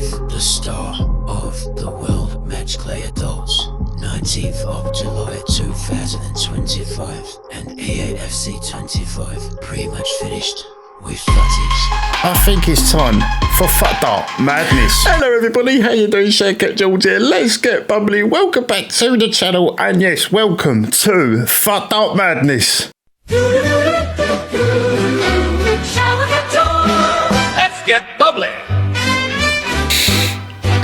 with the star of the World Matchplay Adults, 19th of July 2025, and EAFC 25 pretty much finished with FUTTIES. I think it's time for Futdart Madness. Hello everybody, how you doing? Showercapgeorge here. Let's get bubbly. Welcome back to the channel, and yes, welcome to Futdart Madness. Let's get bubbly.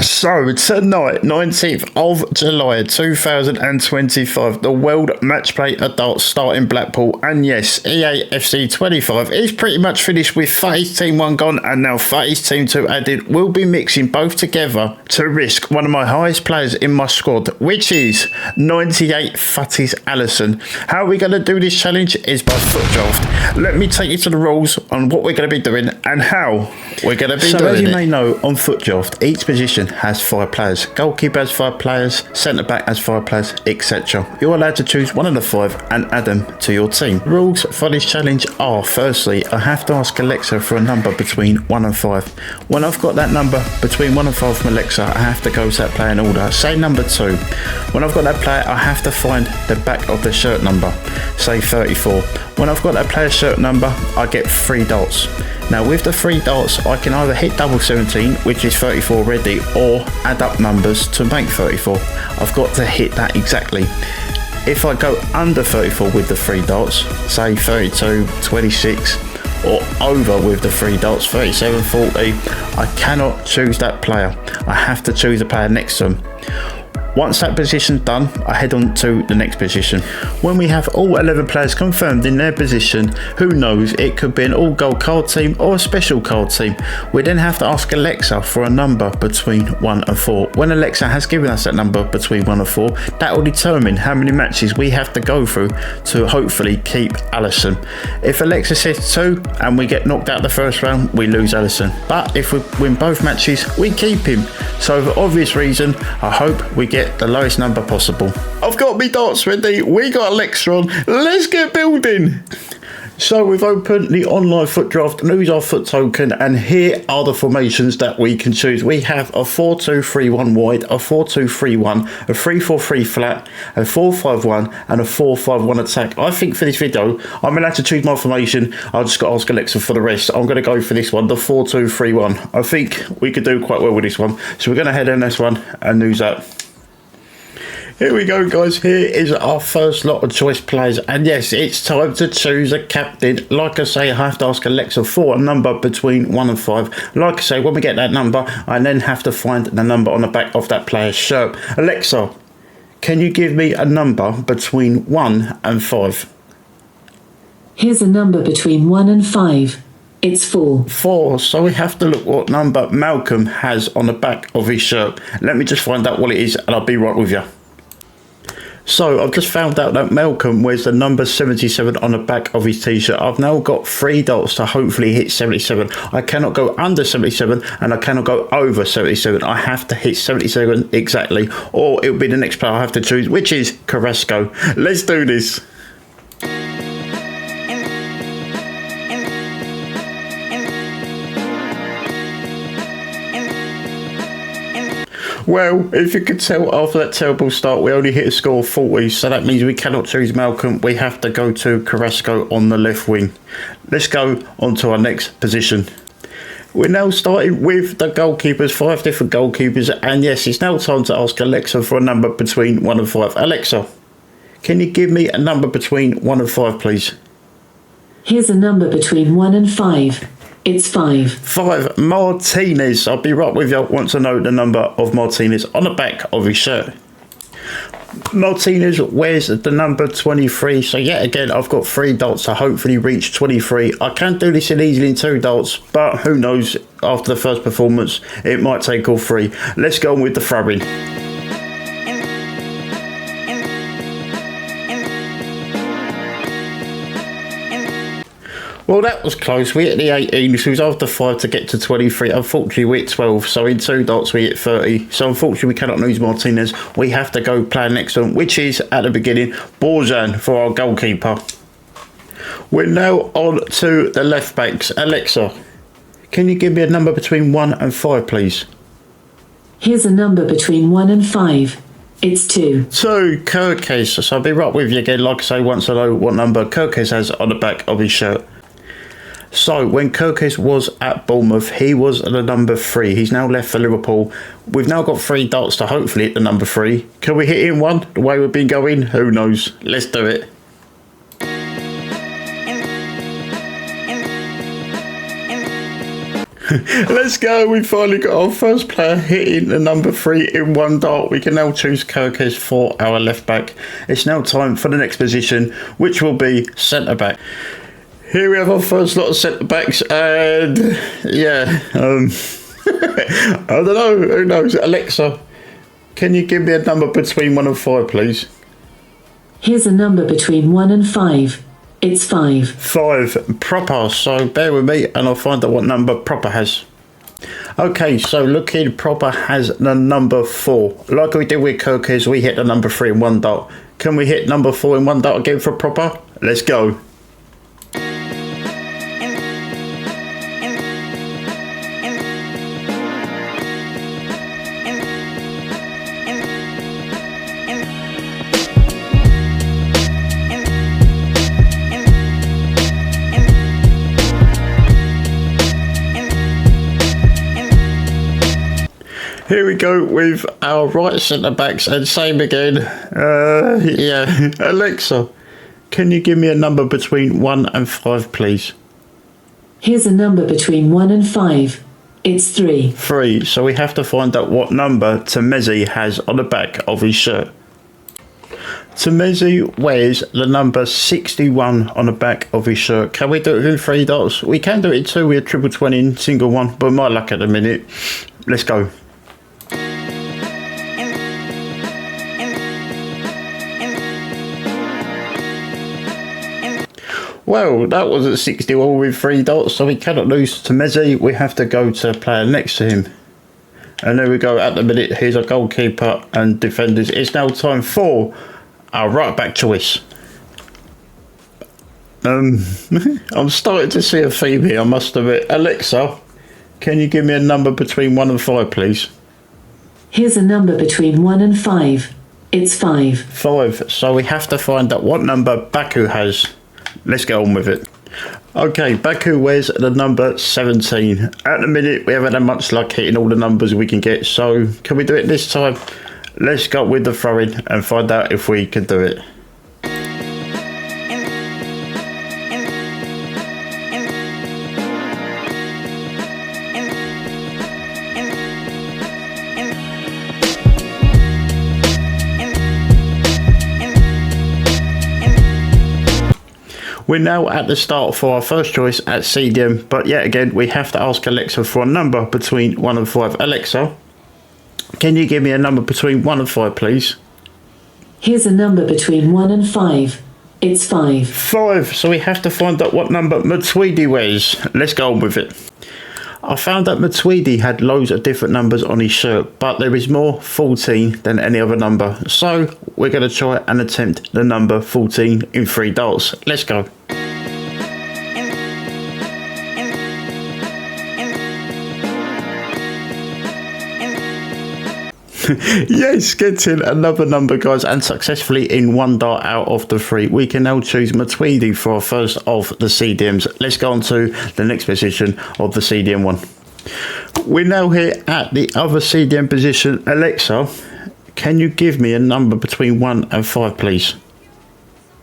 So tonight, 19th of July 2025, the World Matchplay Adults start in Blackpool, and yes, EAFC 25 is pretty much finished with FUTTIES Team 1 gone and now FUTTIES Team 2 added. We'll be mixing both together to risk one of my highest players in my squad, which is 98 FUTTIES Alisson. How are we going to do this challenge is by foot draft. Let me take you to the rules on what we're going to be doing and how we're going to be doing it. So as you may know, on foot draft, each position has 5 players. Goalkeeper has 5 players, centre back has 5 players, etc. You're allowed to choose one of the 5 and add them to your team. Rules for this challenge are: firstly, I have to ask Alexa for a number between 1 and 5. When I've got that number between 1 and 5 from Alexa, I have to go to that player in order. Say number 2. When I've got that player, I have to find the back of the shirt number. Say 34. When I've got that player's shirt number, I get 3 dots. Now with the 3 dots, I can either hit double 17, which is 34 already, or add up numbers to make 34. I've got to hit that exactly. If I go under 34 with the 3 dots, say 32, 26, or over with the 3 dots, 37, 40, I cannot choose that player. I have to choose a player next to them. Once that position's done, I head on to the next position. When we have all 11 players confirmed in their position, who knows, it could be an all gold card team or a special card team. We then have to ask Alexa for a number between 1 and 4. When Alexa has given us that number between 1 and 4, that will determine how many matches we have to go through to hopefully keep Alisson. If Alexa says 2 and we get knocked out the first round, we lose Alisson. But if we win both matches, we keep him. So for obvious reason, I hope we get the lowest number possible. I've got me darts ready, we got Alexa on, let's get building. So we've opened the online foot draft and use our foot token, and here are the formations that we can choose. We have a 4-2-3-1 wide, a 4-2-3-1, a 3-4-3 flat, a 4-5-1 and a 4-5-1 attack. I think for this video I'm allowed to choose my formation. I've just got to ask Alexa for the rest. I'm going to go for this one, the 4-2-3-1. I think we could do quite well with this one, so we're going to head on this one and use that. Here we go, guys. Here is our first lot of choice players, and yes, it's time to choose a captain. Like I say, I have to ask Alexa for a number between 1 and 5. Like I say, when we get that number, I then have to find the number on the back of that player's shirt. Alexa, can you give me a number between 1 and 5? Here's a number between 1 and 5. It's 4. 4. So we have to look what number Malcolm has on the back of his shirt. Let me just find out what it is, and I'll be right with you. So I've just found out that Malcolm wears the number 77 on the back of his t-shirt. I've now got 3 dots to hopefully hit 77. I cannot go under 77 and I cannot go over 77. I have to hit 77 exactly, or it will be the next player I have to choose, which is Carrasco. Let's do this. Well, if you could tell, after that terrible start, we only hit a score of 40, so that means we cannot choose Malcolm. We have to go to Carrasco on the left wing. Let's go on to our next position. We're now starting with the goalkeepers, 5 different goalkeepers, and yes, it's now time to ask Alexa for a number between 1 and 5. Alexa, can you give me a number between 1 and 5, please? Here's a number between 1 and 5. It's 5. 5, Martinez. I'll be right with you once I know the number of Martinez on the back of his shirt. Martinez wears the number 23, so yet again I've got 3 dots to hopefully reach 23. I can do this easily in 2 dots, but who knows, after the first performance it might take all 3. Let's go on with the throwing. Well, that was close. We hit the 18, so it was after 5 to get to 23. Unfortunately, we hit 12, so in 2 dots we hit 30. So unfortunately, we cannot lose Martinez. We have to go play next one, which is, at the beginning, Borjan for our goalkeeper. We're now on to the left backs. Alexa, can you give me a number between 1 and 5, please? Here's a number between 1 and 5. It's 2. So, Kirkes. So I'll be right with you again. Like I say, once I know what number Kirkes has on the back of his shirt. So, when Kirkes was at Bournemouth, he was the number 3. He's now left for Liverpool. We've now got 3 darts to hopefully hit the number 3. Can we hit in one? The way we've been going? Who knows? Let's do it. Let's go. We finally got our first player hitting the number 3 in 1 dart. We can now choose Kirkes for our left back. It's now time for the next position, which will be centre back. Here we have our first lot of centre backs, and yeah, I don't know. Who knows? Alexa, can you give me a number between 1 and 5, please? Here's a number between 1 and 5. It's 5. 5. Proper. So bear with me and I'll find out what number Proper has. Okay, so looking, Proper has the number 4. Like we did with Kirkes, we hit the number 3 in 1 dart. Can we hit number 4 in 1 dart again for Proper? Let's go. Here we go with our right centre backs, and same again. Yeah, Alexa, can you give me a number between 1 and 5, please? Here's a number between 1 and 5. It's 3. 3. So we have to find out what number Temezi has on the back of his shirt. Temezi wears the number 61 on the back of his shirt. Can we do it in 3 dots? We can do it in 2 with a triple 20 in single 1, but my luck at the minute. Let's go. Well, that was at 61 with 3 dots, so we cannot lose to Messi. We have to go to a player next to him. And there we go. At the minute, here's our goalkeeper and defenders. It's now time for our right back choice. I'm starting to see a theme here, I must admit. Alexa, can you give me a number between 1 and 5, please? Here's a number between 1 and 5. It's 5. 5. So we have to find out what number Baku has. Let's get on with it. Okay, Baku wears the number 17. At the minute, we haven't had much luck hitting all the numbers we can get. So, can we do it this time? Let's go with the throw-in and find out if we can do it. We're now at the start for our first choice at CDM, but yet again, we have to ask Alexa for a number between 1 and 5. Alexa, can you give me a number between 1 and 5, please? Here's a number between 1 and 5. It's 5. 5. So we have to find out what number Matuidi wears. Let's go on with it. I found that Matuidi had loads of different numbers on his shirt, but there is more 14 than any other number. So we're going to try and attempt the number 14 in 3 darts. Let's go. Yes, getting another number, guys, and successfully in 1 dart out of the 3. We can now choose Matuidi for our first of the CDMs. Let's go on to the next position of the CDM one. We're now here at the other CDM position. Alexa, can you give me a number between 1 and 5, please?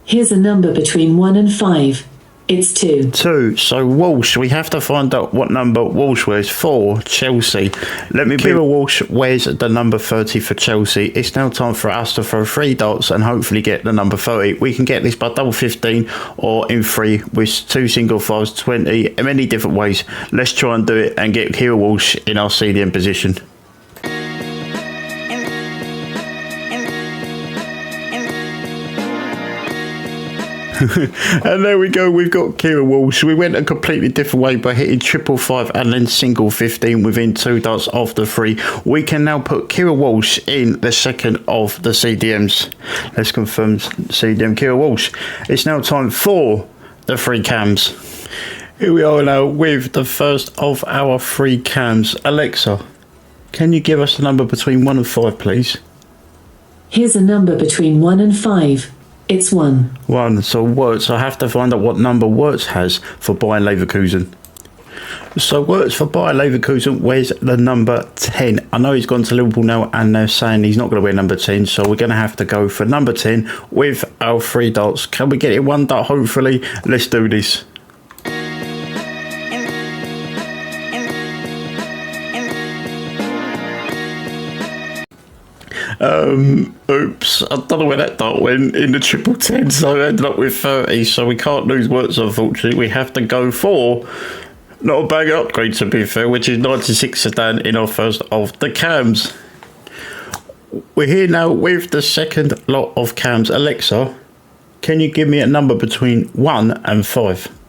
Here's a number between 1 and 5. It's 2. 2. So Walsh, we have to find out what number Walsh wears for Chelsea. Let me be. Walsh wears the number 30 for Chelsea. It's now time for us to throw 3 darts and hopefully get the number 30. We can get this by double 15 or in 3 with 2 single 5s, 20, in many different ways. Let's try and do it and get Kira Walsh in our CDM position. And there we go, we've got Kira Walsh. We went a completely different way by hitting triple 5 and then single 15 within 2 darts of the 3. We can now put Kira Walsh in the second of the CDMs. Let's confirm CDM Kira Walsh. It's now time for the 3 cams. Here we are now with the first of our 3 cams. Alexa, Can you give us the number between 1 and 5, please? Here's a number between 1 and 5. It's 1. 1. So Wirtz, I have to find out what number Wirtz has for Bayer Leverkusen. So Wirtz for Bayer Leverkusen, where's the number 10? I know he's gone to Liverpool now and they're saying he's not going to wear number 10. So we're going to have to go for number 10 with our 3 darts. Can we get it 1 dart hopefully? Let's do this. Oops, I don't know where that dart went in the triple 10, so I ended up with 30, so we can't lose Wirtz unfortunately. We have to go for not a bag upgrade to be fair, which is 96 sedan in our first of the cams. We're here now with the second lot of cams. Alexa, can you give me a number between 1 and 5?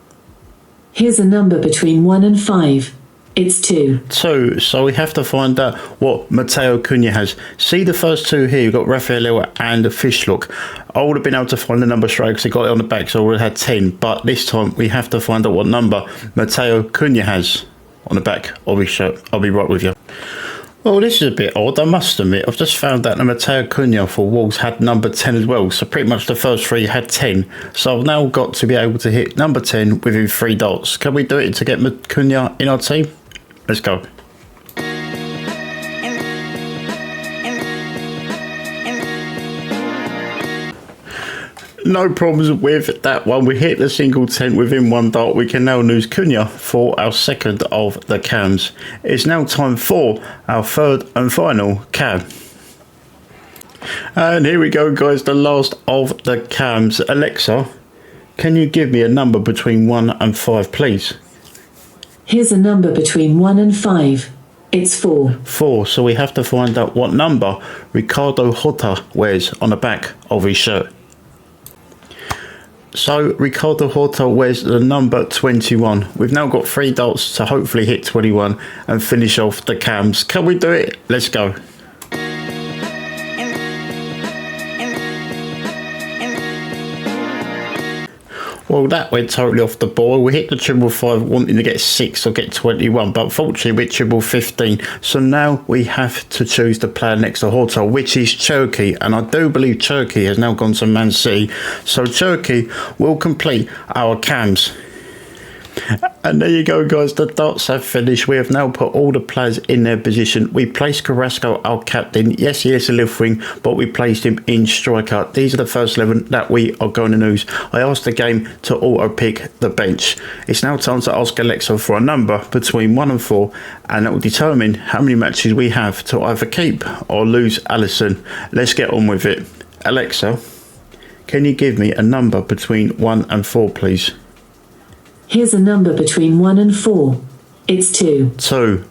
Here's a number between 1 and 5. It's 2. 2. So we have to find out what Matteo Cunha has. See the first 2 here. You've got Rafael and Fishlock. I would have been able to find the number straight because I got it on the back, so I would have had 10. But this time we have to find out what number Matteo Cunha has on the back of his shirt. I'll be right with you. Well, this is a bit odd, I must admit. I've just found out that Matteo Cunha for Wolves had number 10 as well. So pretty much the first 3 had 10. So I've now got to be able to hit number 10 within 3 darts. Can we do it to get Cunha in our team? Let's go. No problems with that one. We hit the single 10 within 1 dart. We can now lose Cunha for our second of the cams. It's now time for our third and final cam. And here we go, guys, the last of the cams. Alexa, can you give me a number between 1 and 5, please? Here's a number between 1 and 5. It's 4. 4. So we have to find out what number Ricardo Horta wears on the back of his shirt. So Ricardo Horta wears the number 21. We've now got 3 darts to hopefully hit 21 and finish off the cams. Can we do it? Let's go. Well, that went totally off the ball. We hit the triple 5 wanting to get 6 or get 21, but unfortunately we hit triple 15. So now we have to choose the player next to Horta, which is Cherokee. And I do believe Cherokee has now gone to Man City. So Cherokee will complete our cams. And there you go, guys, the darts have finished. We have now put all the players in their position. We placed Carrasco, our captain. Yes, he is a left wing, but we placed him in striker. These are the first 11 that we are going to lose. I asked the game to auto pick the bench. It's now time to ask Alexa for a number between 1 and 4, and that will determine how many matches we have to either keep or lose Alisson. Let's get on with it. Alexa, can you give me a number between 1 and 4, please? Here's a number between 1 and 4. It's 2. 2.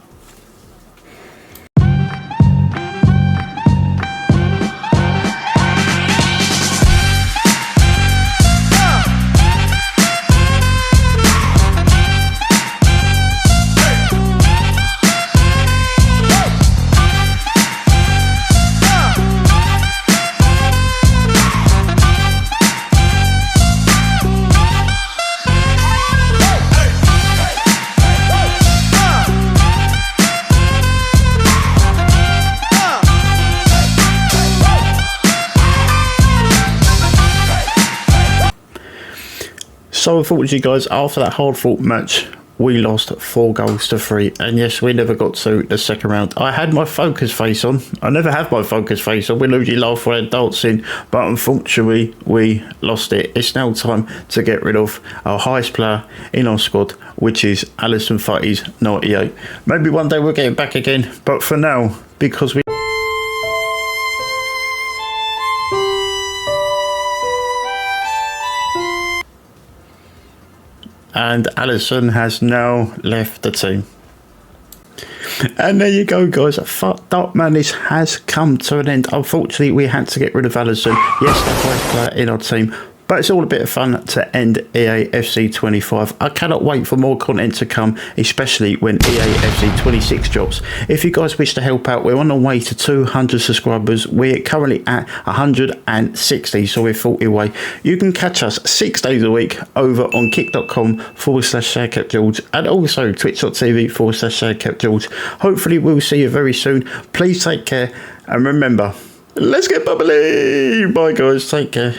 So unfortunately, guys, after that hard-fought match, we lost 4 goals to 3. And yes, we never got to the second round. I had my focus face on. I never have my focus face on. We usually laugh when we're dancing. But unfortunately, we lost it. It's now time to get rid of our highest player in our squad, which is Alisson FUTTIES 98. Maybe one day we'll get it back again. But for now, because we... And Alisson has now left the team. And there you go, guys. Futdart Madness has come to an end. Unfortunately, we had to get rid of Alisson. Yes, the highest player in our team. But it's all a bit of fun to end EAFC 25. I cannot wait for more content to come, especially when EAFC 26 drops. If you guys wish to help out, we're on our way to 200 subscribers. We're currently at 160, so we're 40 away. You can catch us 6 days a week over on kick.com/Showercapgeorge and also twitch.tv/Showercapgeorge. Hopefully we'll see you very soon. Please take care and remember, let's get bubbly. Bye guys, take care.